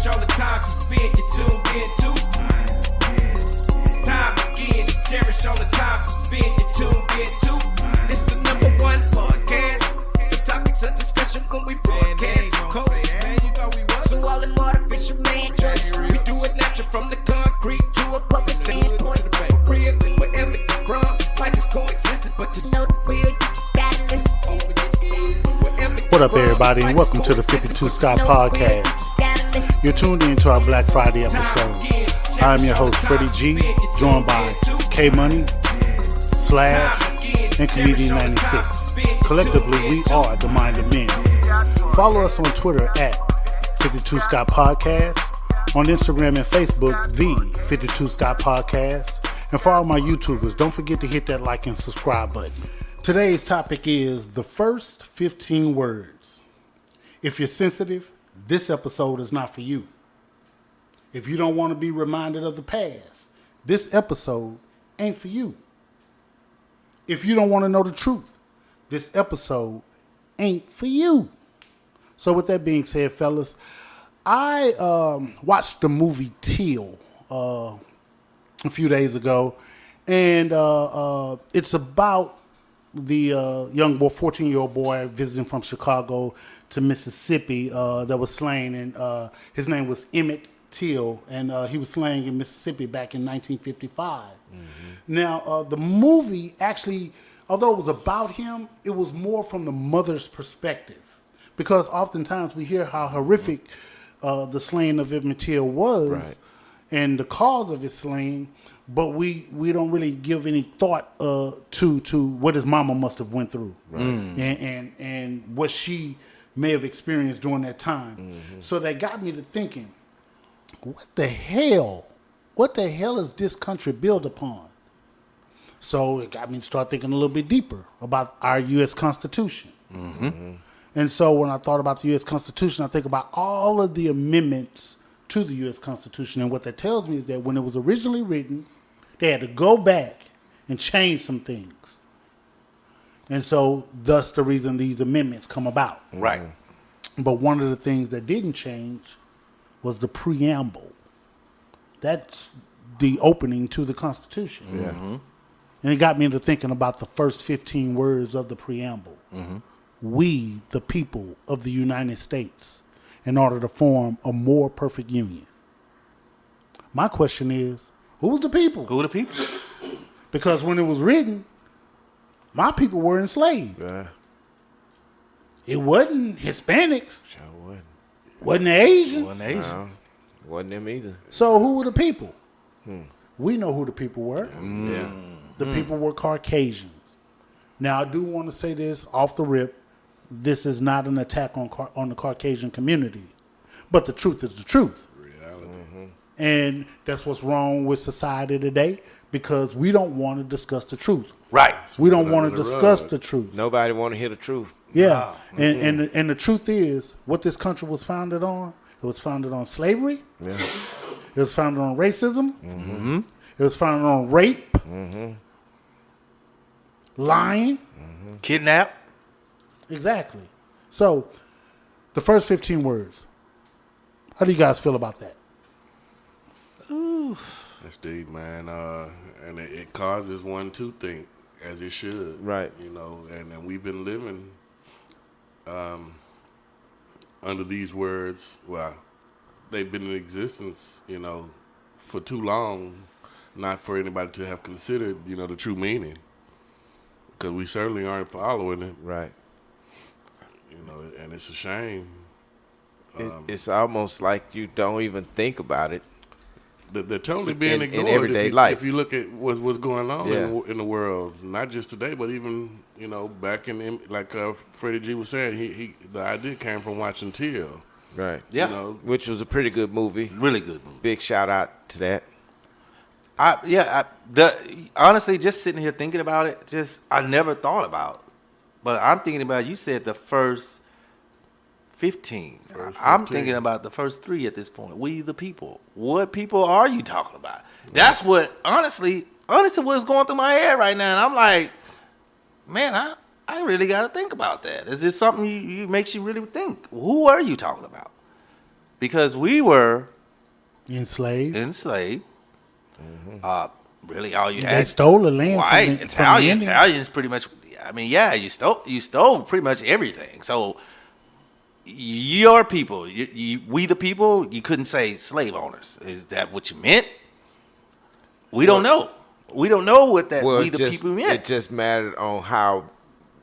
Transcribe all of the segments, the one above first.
cherish all the time you spend, you tuned in to. It's time again to cherish all the time you spend, you tuned in to. It's the #1 podcast. The topics of discussion when we broadcast. So all them artificial man jokes, we do it natural from the concrete to a public standpoint. Real, wherever you're from, life is coexistence, but to know the real, you just gotta listen. What up, everybody, and welcome to the 52 Scott Podcast. You're tuned in to our Black Friday episode. I'm your host, Freddie G, joined by K Money, Slash, and Comedian 96. Collectively, we are the Mind of Men. Follow us on Twitter at 52 Scott Podcast, on Instagram and Facebook, the 52 Scott Podcast, and for all my YouTubers, don't forget to hit that like and subscribe button. Today's topic is the first 15 words. If you're sensitive, this episode is not for you. If you don't want to be reminded of the past, this episode ain't for you. If you don't want to know the truth, this episode ain't for you. So with that being said, fellas, I watched the movie Till a few days ago, and it's about the young boy, 14-year-old boy visiting from Chicago to Mississippi that was slain, and his name was Emmett Till, and he was slain in Mississippi back in 1955. Mm-hmm. Now, the movie actually, although it was about him, it was more from the mother's perspective, because oftentimes we hear how horrific the slaying of Emmett Till was, right, and the cause of his slaying, but we don't really give any thought to what his mama must have went through, right, and what she may have experienced during that time. Mm-hmm. So that got me to thinking, what the hell is this country built upon? So it got me to start thinking a little bit deeper about our U.S. Constitution. Mm-hmm. Mm-hmm. And so when I thought about the U.S. Constitution, I think about all of the amendments to the U.S. Constitution. And what that tells me is that when it was originally written, they had to go back and change some things. And so thus the reason these amendments come about. Right. But one of the things that didn't change was the preamble. That's the opening to the Constitution. Yeah. Mm-hmm. And it got me into thinking about the first 15 words of the preamble. Mm-hmm. We, the people of the United States, in order to form a more perfect union. My question is, who was the people? Who were the people? Because when it was written, my people were enslaved. Yeah. It wasn't Hispanics. Sure wasn't. Wasn't the Asians. Wasn't Asian. No, wasn't them either. So who were the people? We know who the people were. Yeah. The people were Caucasians. Now, I do want to say this off the rip. This is not an attack on the Caucasian community. But the truth is the truth. Reality. Mm-hmm. And that's what's wrong with society today, because we don't want to discuss the truth. Right. We don't want to discuss the truth. Nobody want to hear the truth. Yeah. Wow. And the truth is, what this country was founded on, it was founded on slavery. Yeah. It was founded on racism. Mm-hmm. It was founded on rape. Mm-hmm. Lying. Mm-hmm. Kidnap. Exactly. So, the first 15 words. How do you guys feel about that? Ooh. That's deep, man. And it causes one to think, as it should. Right. You know, and we've been living under these words. Well, they've been in existence, you know, for too long, not for anybody to have considered, you know, the true meaning. Because we certainly aren't following it. Right. You know, and it's a shame. It's almost like you don't even think about it. They're totally being ignored in everyday life. If you look at what's going on Yeah. in the world, not just today, but even, you know, back in, like Freddie G was saying, the idea came from watching Till. Right. Yeah. You know, Which was a pretty good movie. Really good movie. Big shout out to that. Honestly, just sitting here thinking about it, I never thought about. But I'm thinking about, you said the first 15. I'm thinking about the first 3 at this point. We the people. What people are you talking about? That's what, honestly, what's going through my head right now. And I'm like, man, I really got to think about that. Is this something you makes you really think? Who are you talking about? because we were enslaved. enslaved. Really, all you They had stole the land white from the Italians. Indians. Italians pretty much. I mean, yeah, you stole pretty much everything. So your people, we the people, you couldn't say slave owners. Is that what you meant? We don't know. We don't know what that we the people meant. It just mattered on how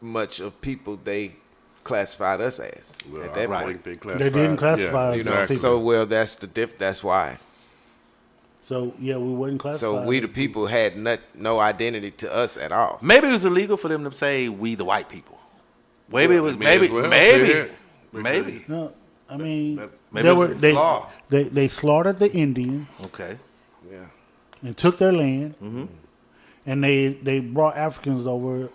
much of people they classified us as Well, at that I point. think They didn't classify us You as know, people. so well that's the that's why. So yeah, we wasn't classified. So we the people had no identity to us at all. Maybe it was illegal for them to say we the white people. Maybe it was may as well say it. maybe. No, I mean Maybe it was law. they slaughtered the Indians Okay. Yeah. and took their land, and they brought Africans over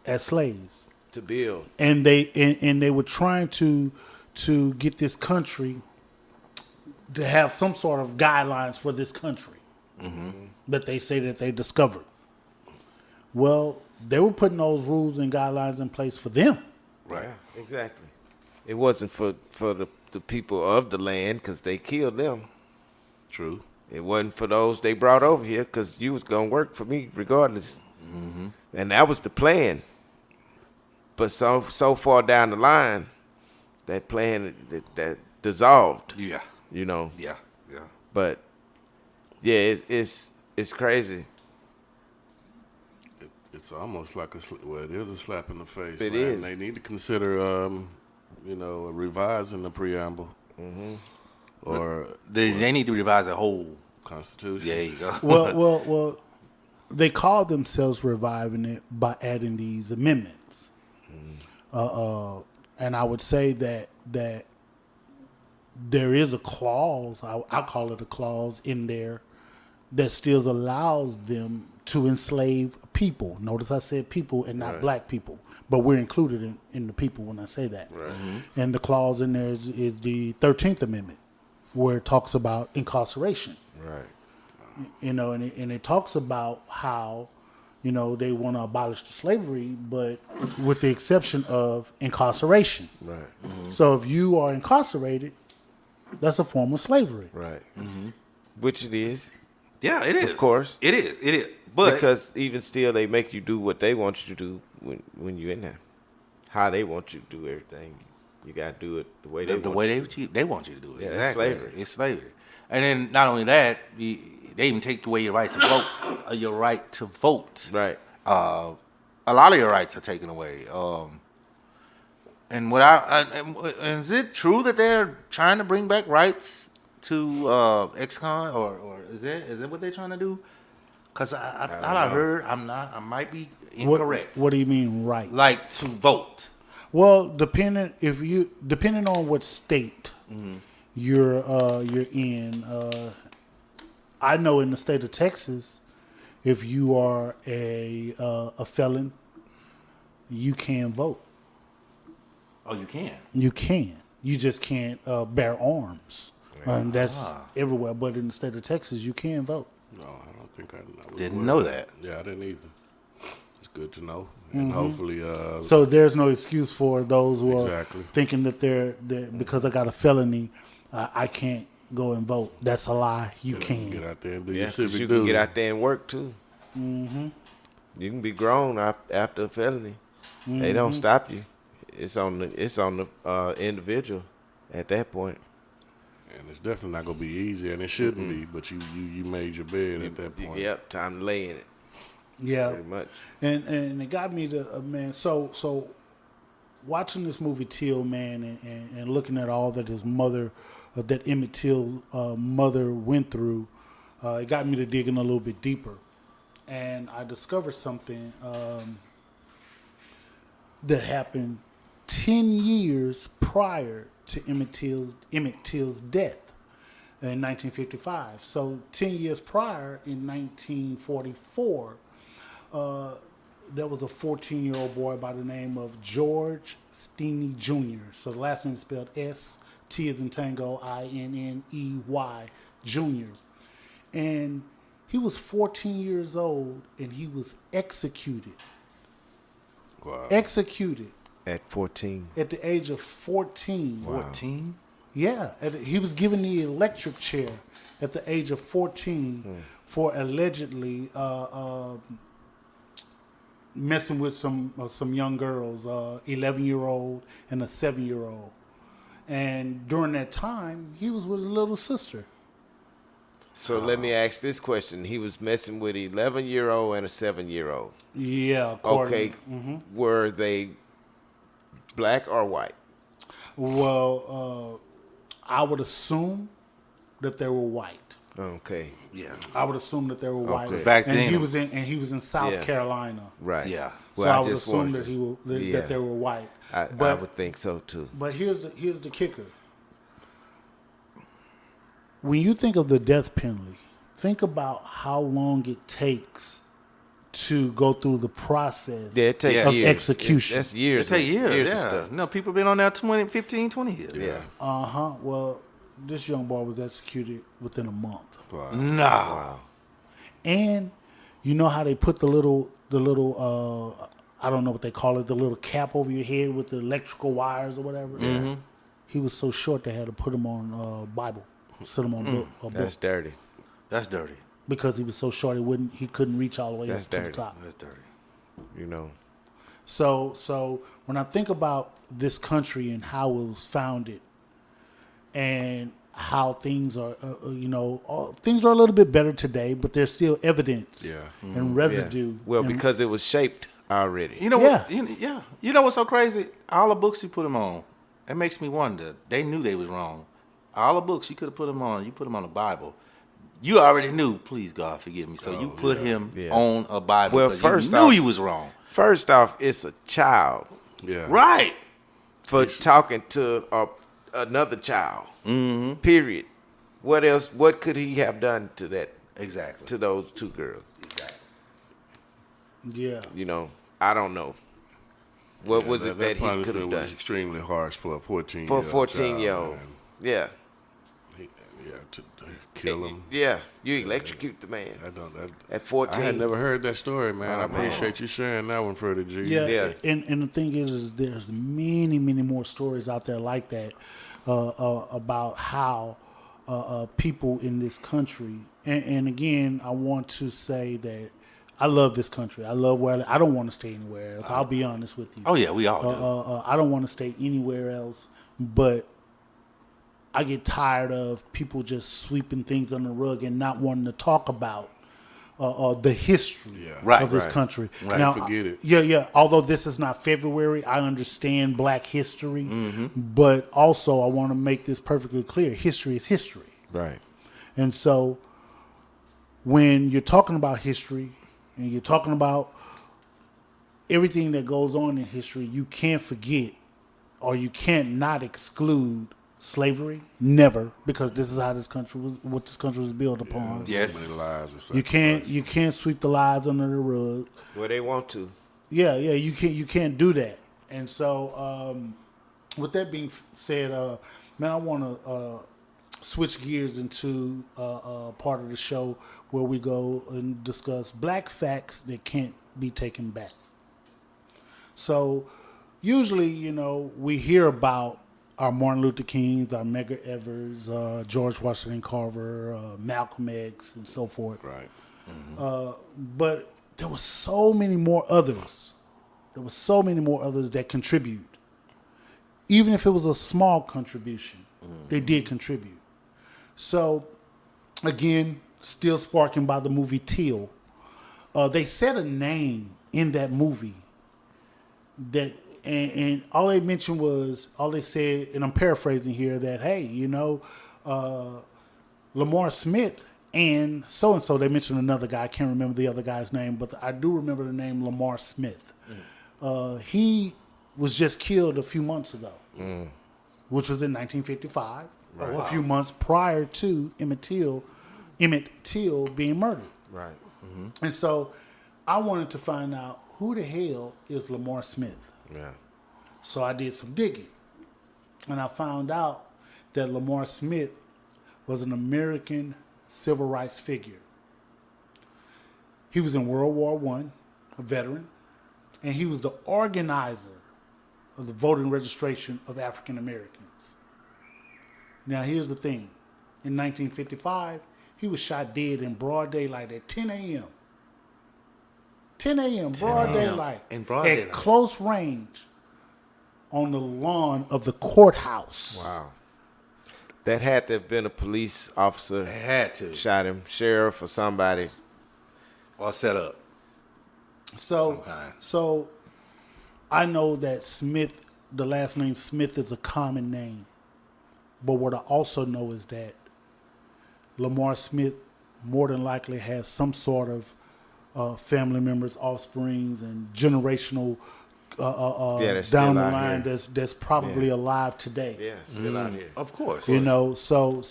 as slaves, To build. and they were trying to get this country to have some sort of guidelines for this country that they say that they discovered. Well, they were putting those rules and guidelines in place for them. Right. Yeah, exactly. It wasn't for the people of the land because they killed them. True. It wasn't for those they brought over here because you was going to work for me regardless. And that was the plan. But so far down the line, that plan that dissolved, Yeah. you know. Yeah. Yeah. But, yeah, it's crazy. It's almost like it is a slap in the face. It man. is. They need to consider, revising the preamble or They need to revise the whole. Constitution. There you go. Well, they called themselves reviving it by adding these amendments. And I would say that there is a clause, I call it a clause in there, that still allows them to enslave people. Notice I said people and not black people, but we're included in the people when I say that. Right. And the clause in there is the 13th Amendment, where it talks about incarceration. Right. You know, and it talks about how, you know, they want to abolish the slavery, but with the exception of incarceration. Right. So if you are incarcerated, that's a form of slavery. Right. Which it is. Yeah, it is. Of course. It is. It is. But Because even still, they make you do what they want you to do when you're in there. How they want you to do everything. You got to do it the way they the want. way they want you to do it. Yeah, it's Exactly. slavery. It's slavery. And then not only that, they even take away your rights to vote. Your right to vote. Right. A lot of your rights are taken away. And and is it true that they're trying to bring back rights to ex-con, or is it what they're trying to do? Because I thought I heard I might be incorrect. What do you mean, right? Like to vote. Well, depending on what state you're in. I know in the state of Texas, if you are a felon, you can vote. Oh, you can. You can. You just can't bear arms. And that's everywhere. But in the state of Texas, you can vote. No, I don't think I Didn't know that. Yeah, I didn't either. It's good to know. And hopefully So there's no excuse for those who Exactly. are thinking that they're because I got a felony, I can't go and vote. That's a lie. You can. get out there and do Yeah, your 'cause civic you duty. can get out there and work too. You can be grown after a felony. They don't stop you. It's on the individual at that point. And it's definitely not gonna be easy, and it shouldn't be. But you made your bed at that point. Yep, time to lay in it. Yeah. Pretty much. And it got me to man. So watching this movie Till, man, and looking at all that his mother, that Emmett Till's mother went through, it got me to digging a little bit deeper, and I discovered something that happened 10 years prior to Emmett Till's death in 1955. So 10 years prior, in 1944. There was a 14-year-old boy by the name of George Steeney Jr. So the last name is spelled S-T as in Tango, I-N-N-E-Y, Jr. And he was 14 years old, and he was executed. Wow. Executed At 14. at the age of 14. 14. Yeah, he was given the electric chair at the age of 14 for allegedly messing with some young girls, 11-year-old and a 7-year-old. And during that time, he was with his little sister. So let me ask this question: he was messing with an 11-year-old and a 7-year-old. Yeah. Okay, were they black or white? Well, I would assume that they were white. Okay, Yeah. I would assume that they were white. 'Cause back and then- he was in South Yeah. Carolina. right. Yeah. So Well, I would just assume wanted that that they were white. I But would think so too. But here's the kicker. When you think of the death penalty, think about how long it takes to go through the process Yeah, it takes of years. execution. That's It years. take years, of yeah. stuff. No, people been on there 15, 20 years. Yeah. Well, this young boy was executed within a month. No. And you know how they put the little I don't know what they call it, the little cap over your head with the electrical wires or whatever. Mm-hmm. He was so short they had to put him on Bible, sit him on a book. That's dirty. That's dirty. Because he was so short he couldn't reach all the way That's up to the dirty. top. That's dirty. You know. So when I think about this country and how it was founded, and how things are, things are a little bit better today, but there's still evidence and residue. Well, and- because it was shaped already. You know Yeah. what? You know what's so crazy? All the books you put them on, it makes me wonder. They knew they was wrong. All the books you could have put them on. You put them on the Bible. You already knew. Please God, forgive me. So you put him Yeah. on a Bible. Well, 'cause first you knew off- you was wrong. First off, it's a child Yeah. Right. for talking to another child. Mm-hmm. Period. What else? What could he have done to that? Exactly. To those two girls. Exactly. yeah. You know, I don't know. What was it that he could have punishment done was extremely harsh for a 14-year-old for a 14-year-old? Yeah, to kill him. yeah. You electrocute the man I don't. at 14. I had never heard that story, man. I Oh, man. appreciate you sharing that one, Freddie G. Yeah, Yeah. And the thing is there's many more stories out there like that about how people in this country. And again, I want to say that I love this country. I love where I don't want to stay anywhere else. I'll be honest with you. Oh yeah, we all do. I don't want to stay anywhere else, but I get tired of people just sweeping things under the rug and not wanting to talk about the history Right, of this right. country. Right. Now, Forget it. Yeah. Although this is not February, I understand Black history, Mm-hmm. but also I want to make this perfectly clear: history is history. Right. And so when you're talking about history and you're talking about everything that goes on in history, you can't forget or you can't not exclude slavery. Never, because this is how this country was, what this country was built upon. Yes. Many lives were You sacrificed. can't sweep the lies under the rug. Well, they want to. Yeah, you can't do that. And so, with that being said, man, I want to switch gears into part of the show where we go and discuss black facts that can't be taken back. So, usually, we hear about our Martin Luther Kings, our Medgar Evers, George Washington Carver, Malcolm X, and so forth. Right. But there were so many more others. There were so many more others that contribute. Even if it was a small contribution, they did contribute. So, again, still sparking by the movie Till. They said a name in that movie that, and all they mentioned was, all they said, and I'm paraphrasing here, that, hey, Lamar Smith and so-and-so, they mentioned another guy, I can't remember the other guy's name, but I do remember the name Lamar Smith. He was just killed a few months ago, which was in 1955, a few months prior to Emmett Till being murdered. Right. And so I wanted to find out who the hell is Lamar Smith. Yeah. So I did some digging, and I found out that Lamar Smith was an American civil rights figure. He was in World War I, a veteran, and he was the organizer of the voting registration of African Americans. Now, here's the thing. In 1955, he was shot dead in broad daylight at 10 a.m. 10 a.m., broad daylight. In broad at daylight. close range on the lawn of the courthouse. Wow. That had to have been a police officer. It had to. Shot him, sheriff or somebody. Or set up. So I know that Smith, the last name Smith, is a common name. But what I also know is that Lamar Smith more than likely has some sort of family members, offsprings, and generational that's down still the out line here. that's probably alive today. Yeah, still out here. Of course. You know, so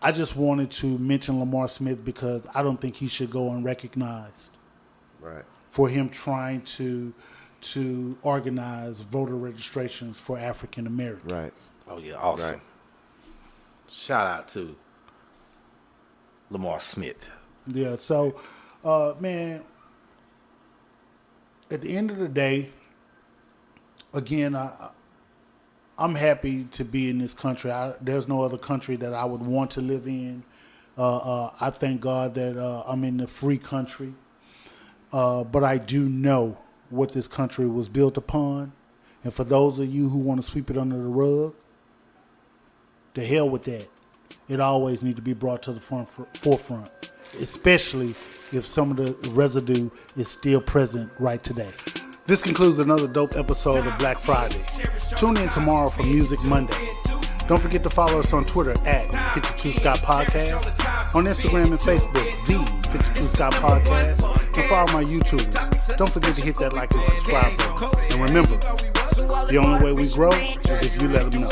I just wanted to mention Lamar Smith because I don't think he should go unrecognized Right. for him trying to organize voter registrations for African Americans. Right. Oh, yeah, awesome. Right. Shout out to Lamar Smith. Yeah, so, man, at the end of the day, again, I'm happy to be in this country. There's no other country that I would want to live in. I thank God that I'm in a free country. But I do know what this country was built upon. And for those of you who want to sweep it under the rug, to hell with that. It always needs to be brought to the forefront, especially if some of the residue is still present right today. This concludes another dope episode of Black Friday. Tune in tomorrow for Music Monday. Don't forget to follow us on Twitter at 52 Scott Podcast, on Instagram and Facebook, the 52 Scott Podcast, and follow my YouTube. Don't forget to hit that like and subscribe button. And remember, the only way we grow is if you let them know.